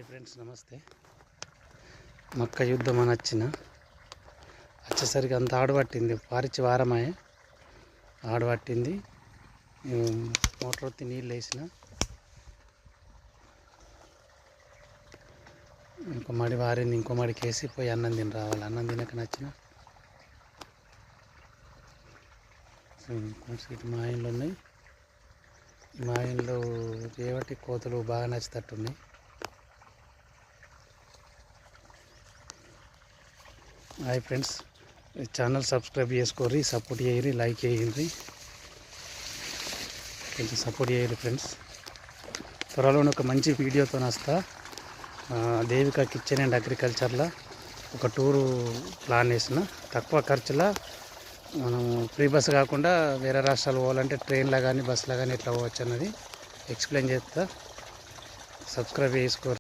Hi friends, నమస్తే. మక్క యుద్ధం అని వచ్చేసరికి అంత ఆడబట్టింది. పారిచి వారమాయ ఆడబట్టింది. మోటార్ వచ్చి నీళ్ళు వేసిన ఇంకో మడి వారింది. ఇంకో మడికి వేసి పోయి అన్నం తిని రావాలి. అన్నం తినక నచ్చిన ఇటు మా ఇండ్లు ఉన్నాయి. మా ఇంట్లో రేవటి కోతలు బాగా నచ్చేటట్టున్నాయి. హాయ్ ఫ్రెండ్స్, ఛానల్ సబ్స్క్రైబ్ చేసుకోరి, సపోర్ట్ చేయరి, లైక్ చేయండి, కొంచెం సపోర్ట్ చేయరు ఫ్రెండ్స్. త్వరలో ఒక మంచి వీడియోతో వస్తా. దేవిక కిచెన్ అండ్ అగ్రికల్చర్లో ఒక టూరు ప్లాన్ చేసిన. తక్కువ ఖర్చులో మనం ఫ్రీ బస్సు కాకుండా వేరే రాష్ట్రాలు పోవాలంటే ట్రైన్లో కానీ బస్సులో కానీ ఎట్లా పోవచ్చు అన్నది ఎక్స్ప్లెయిన్ చేస్తా. సబ్స్క్రైబ్ చేసుకోరు.